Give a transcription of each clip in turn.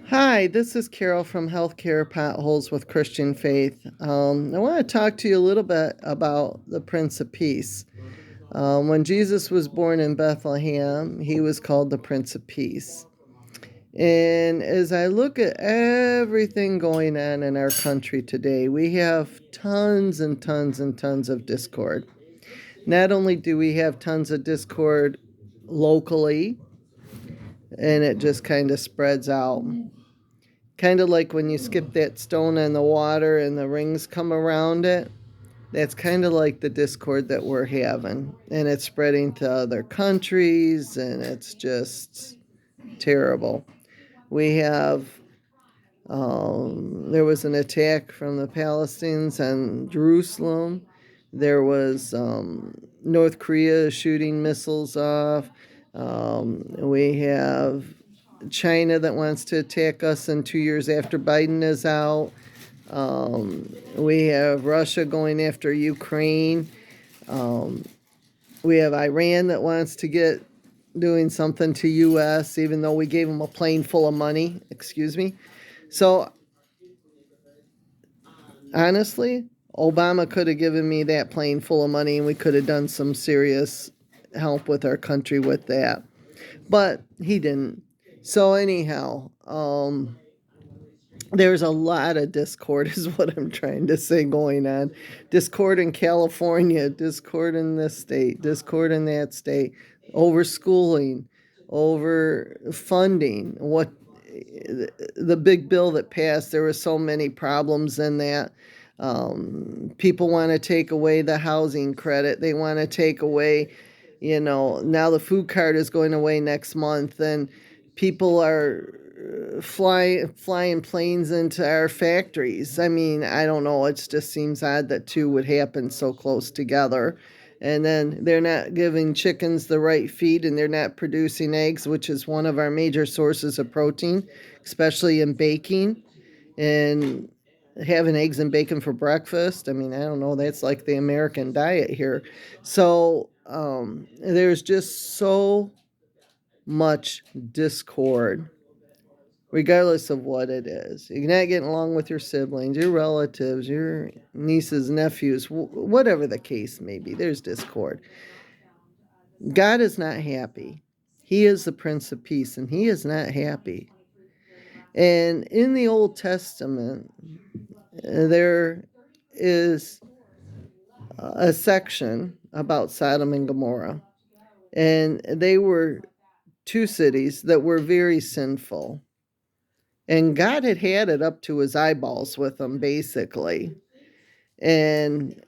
Hi, this is Carol from Healthcare Potholes with Christian Faith. I want to talk to you a little bit about the Prince of Peace. When Jesus was born in Bethlehem, he was called the Prince of Peace. And as I look at everything going on in our country today, we have tons and tons and tons of discord. Not only do we have tons of discord locally, and it just kind of spreads out. Kind of like when you skip that stone in the water and the rings come around it. That's kind of like the discord that we're having. And it's spreading to other countries, and it's just terrible. We have, there was an attack from the Palestinians on Jerusalem. There was North Korea shooting missiles off. We have China that wants to attack us in 2 years after Biden is out. We have Russia going after Ukraine. Um, we have Iran that wants to get doing something to U.S. even though we gave them a plane full of money. Excuse me. So honestly, Obama could have given me that plane full of money and we could have done some serious help with our country with that. But he didn't. So anyhow, there's a lot of discord is what I'm trying to say going on. Discord in California, discord in this state, discord in that state, over schooling, over funding. What the big bill that passed, there were so many problems in that. People want to take away the housing credit. They want to take away, now the food card is going away next month, and people are flying planes into our factories. I mean, I don't know. It just seems odd that two would happen so close together. And then they're not giving chickens the right feed, and they're not producing eggs, which is one of our major sources of protein, especially in baking and having eggs and bacon for breakfast. I mean, I don't know. That's like the American diet here. So there's just so much discord regardless of what it is. You're not getting along with your siblings, your relatives, your nieces, nephews, whatever the case may be. There's discord. God is not happy. He is the Prince of Peace, and He is not happy. And in the Old Testament, there is a section about Sodom and Gomorrah. And they were two cities that were very sinful. And God had had it up to his eyeballs with them, basically. And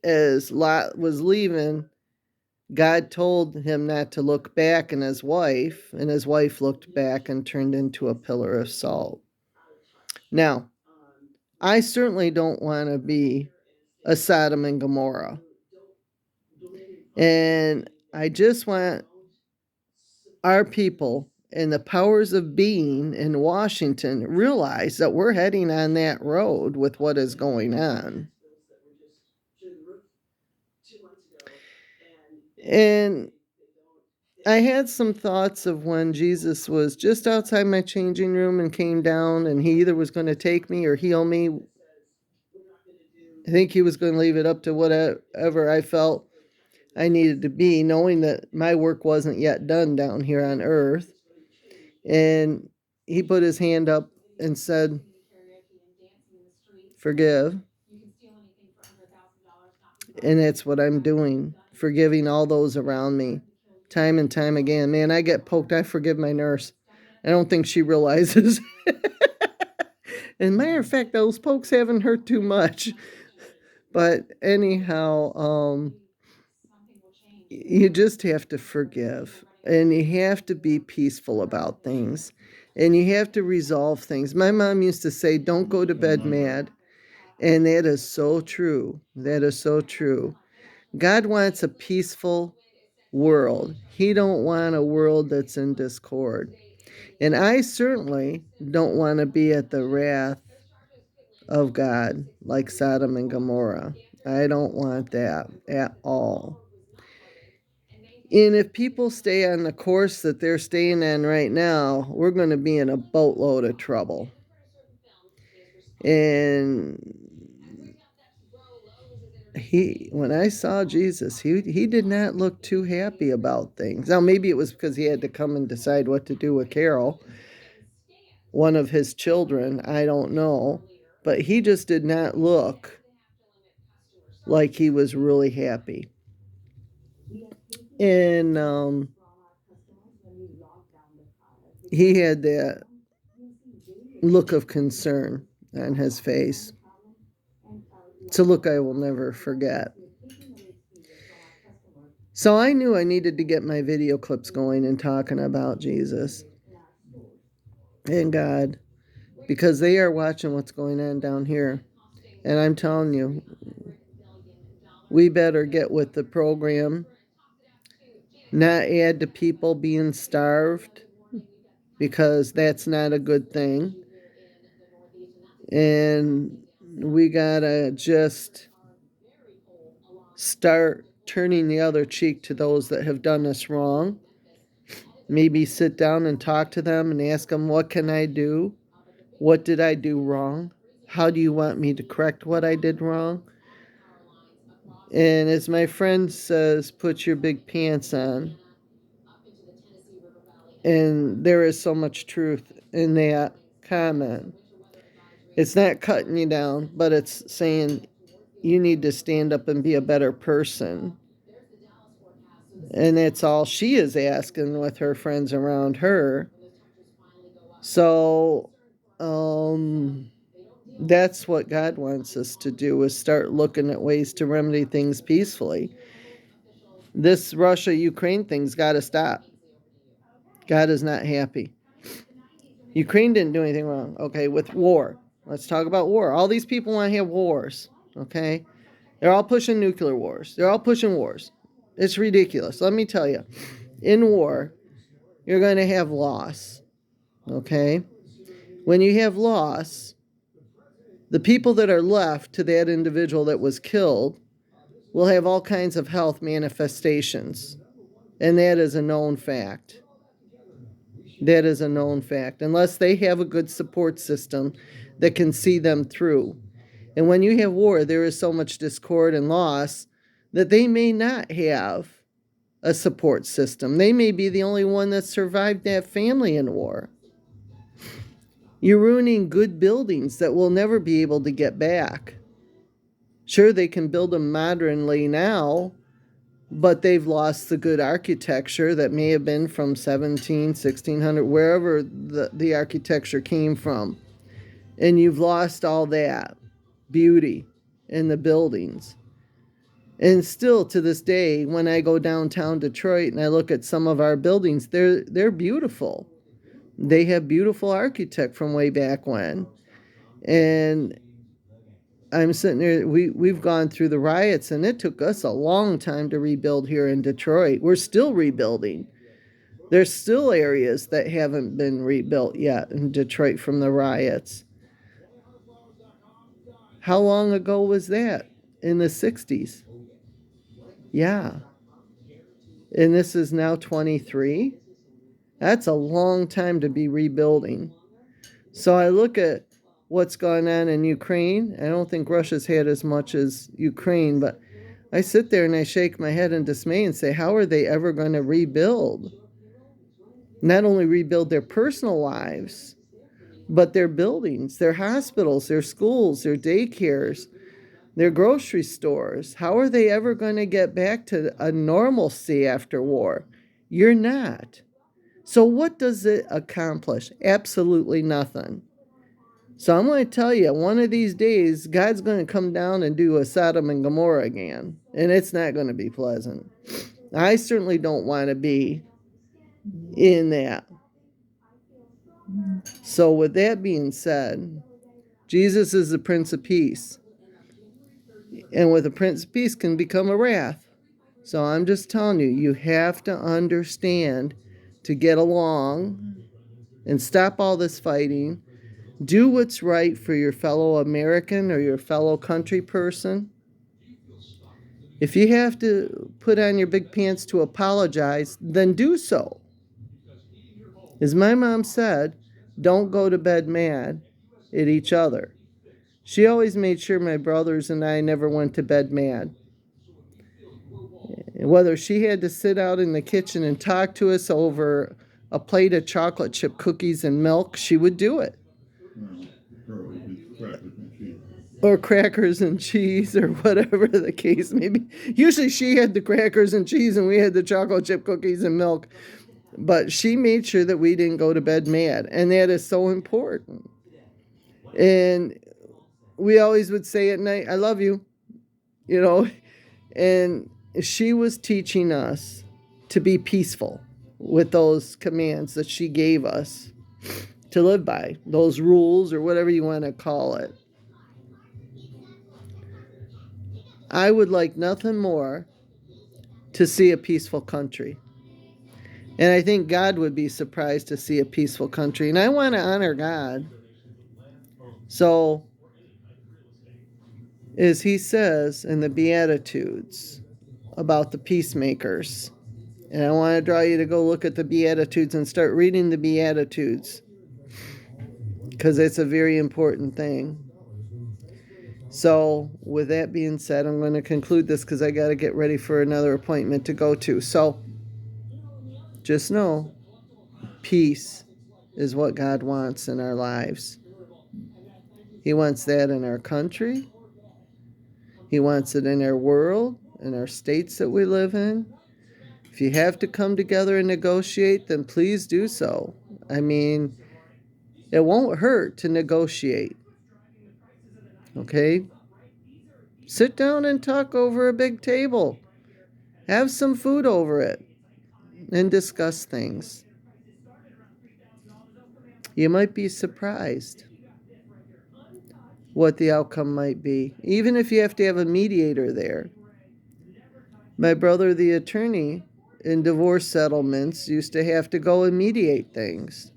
as Lot was leaving, God told him not to look back, and his wife looked back and turned into a pillar of salt. Now, I certainly don't want to be a Sodom and Gomorrah. And I just want our people and the powers of being in Washington realize that we're heading on that road with what is going on. And I had some thoughts of when Jesus was just outside my changing room and came down, and he either was going to take me or heal me. I think he was going to leave it up to whatever I felt I needed to be, knowing that my work wasn't yet done down here on earth. And he put his hand up and said, "Forgive." And that's what I'm doing, forgiving all those around me, time and time again. Man, I get poked. I forgive my nurse. I don't think she realizes. And matter of fact, those pokes haven't hurt too much. But anyhow, you just have to forgive, and you have to be peaceful about things, and you have to resolve things. My mom used to say, "Don't go to bed mad." And that is so true. That is so true. God wants a peaceful world. He don't want a world that's in discord. And I certainly don't want to be at the wrath of God like Sodom and Gomorrah. I don't want that at all. And if people stay on the course that they're staying on right now, we're going to be in a boatload of trouble. And when I saw Jesus, he did not look too happy about things. Now maybe it was because he had to come and decide what to do with Carol, one of his children, I don't know, but he just did not look like he was really happy. And he had that look of concern on his face. It's a look I will never forget. So I knew I needed to get my video clips going and talking about Jesus and God, because they are watching what's going on down here. And I'm telling you, we better get with the program, not add to people being starved, because that's not a good thing. And we gotta just start turning the other cheek to those that have done us wrong. Maybe sit down and talk to them and ask them, what can I do? What did I do wrong? How do you want me to correct what I did wrong? And as my friend says, put your big pants on. And there is so much truth in that comment. It's not cutting you down, but it's saying you need to stand up and be a better person. And that's all she is asking with her friends around her. So, that's what God wants us to do, is start looking at ways to remedy things peacefully. This Russia-Ukraine thing's got to stop. God is not happy. Ukraine didn't do anything wrong. Okay, with war. Let's talk about war. All these people want to have wars. Okay? They're all pushing nuclear wars. They're all pushing wars. It's ridiculous. Let me tell you. In war, you're going to have loss. Okay? When you have loss, the people that are left to that individual that was killed will have all kinds of health manifestations. And that is a known fact. That is a known fact, unless they have a good support system that can see them through. And when you have war, there is so much discord and loss that they may not have a support system. They may be the only one that survived that family in war. You're ruining good buildings that will never be able to get back. Sure, they can build them modernly now, but they've lost the good architecture that may have been from 1600, wherever the architecture came from. And you've lost all that beauty in the buildings. And still to this day, when I go downtown Detroit and I look at some of our buildings, they're beautiful. They have beautiful architect from way back when. And I'm sitting there, we've gone through the riots, and it took us a long time to rebuild here in Detroit. We're still rebuilding. There's still areas that haven't been rebuilt yet in Detroit from the riots. How long ago was that? In the 60s. Yeah. And this is now 23. That's a long time to be rebuilding. So I look at what's going on in Ukraine. I don't think Russia's had as much as Ukraine, but I sit there and I shake my head in dismay and say, how are they ever going to rebuild? Not only rebuild their personal lives, but their buildings, their hospitals, their schools, their daycares, their grocery stores. How are they ever going to get back to a normalcy after war? You're not. So what does it accomplish? Absolutely nothing. So I'm going to tell you, one of these days, God's going to come down and do a Sodom and Gomorrah again. And it's not going to be pleasant. I certainly don't want to be in that. So with that being said, Jesus is the Prince of Peace. And with a Prince of Peace can become a wrath. So I'm just telling you, you have to understand to get along and stop all this fighting. Do what's right for your fellow American or your fellow country person. If you have to put on your big pants to apologize, then do so. As my mom said, don't go to bed mad at each other. She always made sure my brothers and I never went to bed mad. Whether she had to sit out in the kitchen and talk to us over a plate of chocolate chip cookies and milk, she would do it. Or crackers and cheese, or whatever the case may be. Usually she had the crackers and cheese and we had the chocolate chip cookies and milk. But she made sure that we didn't go to bed mad. And that is so important. And we always would say at night, I love you. You know, and she was teaching us to be peaceful with those commands that she gave us to live by, those rules or whatever you want to call it. I would like nothing more to see a peaceful country. And I think God would be surprised to see a peaceful country. And I want to honor God. So, as he says in the Beatitudes about the peacemakers, and I want to draw you to go look at the Beatitudes and start reading the Beatitudes, because it's a very important thing. So, with that being said, I'm going to conclude this because I got to get ready for another appointment to go to. So, just know, peace is what God wants in our lives. He wants that in our country. He wants it in our world, in our states that we live in. If you have to come together and negotiate, then please do so. I mean, it won't hurt to negotiate. Okay? Sit down and talk over a big table. Have some food over it and discuss things. You might be surprised what the outcome might be, even if you have to have a mediator there. My brother, the attorney in divorce settlements, used to have to go and mediate things,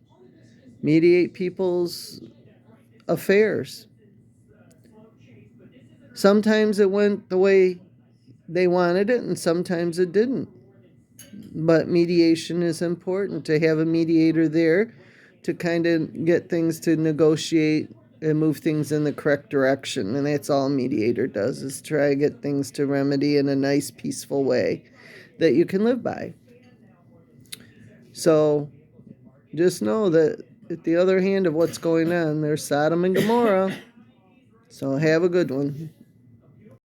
mediate people's affairs. Sometimes it went the way they wanted it, and sometimes it didn't. But mediation is important, to have a mediator there to kind of get things to negotiate and move things in the correct direction. And that's all a mediator does, is try to get things to remedy in a nice, peaceful way that you can live by. So just know that at the other hand of what's going on, there's Sodom and Gomorrah. So have a good one.